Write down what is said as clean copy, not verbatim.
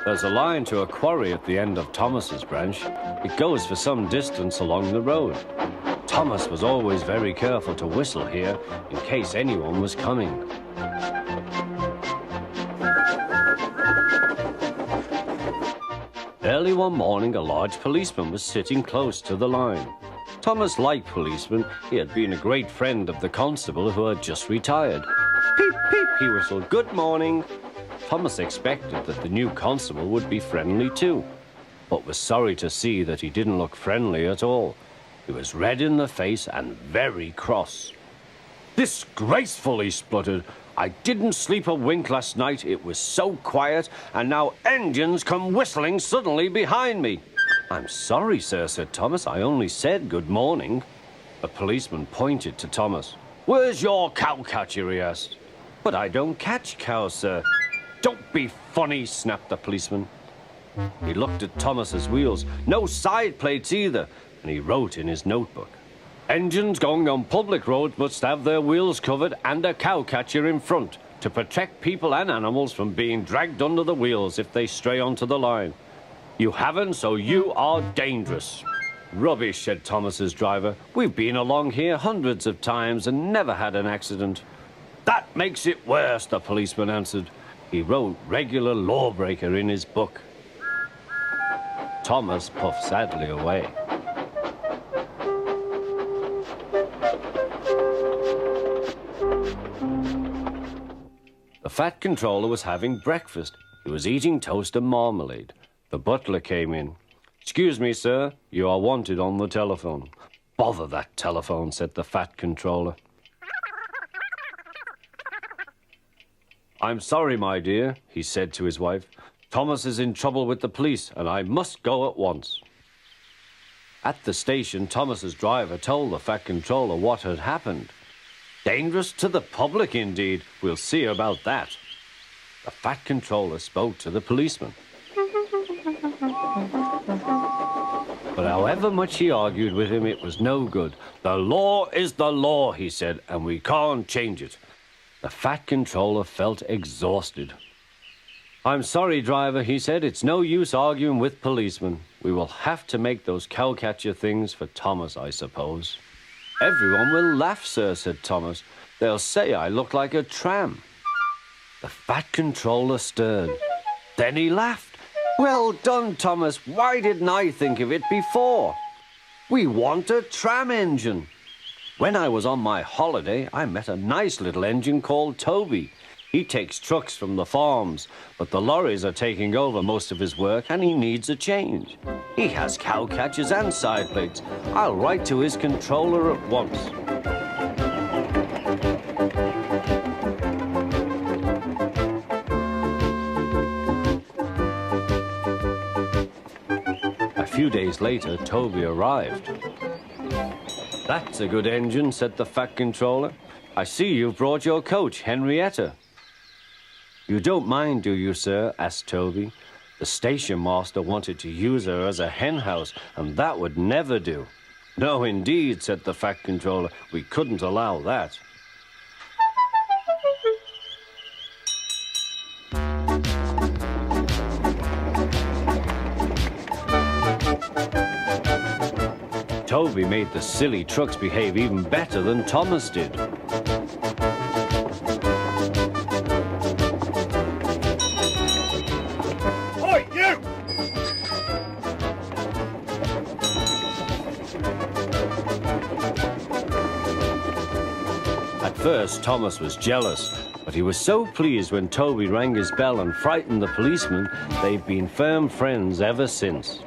There's a line to a quarry at the end of Thomas's branch. It goes for some distance along the road. Thomas was always very careful to whistle here in case anyone was coming. Early one morning, a large policeman was sitting close to the line. Thomas liked policemen. He had been a great friend of the constable who had just retired. Peep, peep, he whistled, "Good morning." Thomas expected that the new constable would be friendly too, but was sorry to see that he didn't look friendly at all. He was red in the face and very cross. "Disgraceful," he spluttered. "I didn't sleep a wink last night. It was so quiet, and now engines come whistling suddenly behind me." "I'm sorry, sir," said Thomas. "I only said good morning." The policeman pointed to Thomas. "Where's your cowcatcher?" he asked. "But I don't catch cows, sir." "Don't be funny," snapped the policeman. He looked at Thomas's wheels. No side plates either, and he wrote in his notebook, "Engines going on public roads must have their wheels covered and a cowcatcher in front to protect people and animals from being dragged under the wheels if they stray onto the line. You haven't, so you are dangerous." "Rubbish," said Thomas's driver. "We've been along here hundreds of times and never had an accident." "That makes it worse," the policeman answered. He wrote "regular lawbreaker" in his book. Thomas puffed sadly away. The fat controller was having breakfast. He was eating toast and marmalade. The butler came in. "Excuse me, sir, you are wanted on the telephone." "Bother that telephone," said the fat controller. "I'm sorry, my dear," he said to his wife. "Thomas is in trouble with the police, and I must go at once." At the station, Thomas's driver told the fat controller what had happened. Dangerous to the public, indeed. We'll see about that. The fat controller spoke to the policeman. But however much he argued with him, it was no good. "The law is the law," he said, "and we can't change it." The fat controller felt exhausted. "I'm sorry, driver," he said. "It's no use arguing with policemen. We will have to make those cowcatcher things for Thomas, I suppose." "Everyone will laugh, sir," said Thomas. "They'll say I look like a tram." The fat controller stirred. Then he laughed. "Well done, Thomas. Why didn't I think of it before? We want a tram engine. When I was on my holiday, I met a nice little engine called Toby. He takes trucks from the farms, but the lorries are taking over most of his work and he needs a change. He has cowcatchers and side plates. I'll write to his controller at once." A few days later, Toby arrived. "That's a good engine," said the fat controller. "I see you've brought your coach, Henrietta." "You don't mind, do you, sir?" asked Toby. "The station master wanted to use her as a hen house, and that would never do." "No, indeed," said the fat controller. "We couldn't allow that." Toby made the silly trucks behave even better than Thomas did. Oi, you! At first, Thomas was jealous, but he was so pleased when Toby rang his bell and frightened the policeman, they've been firm friends ever since.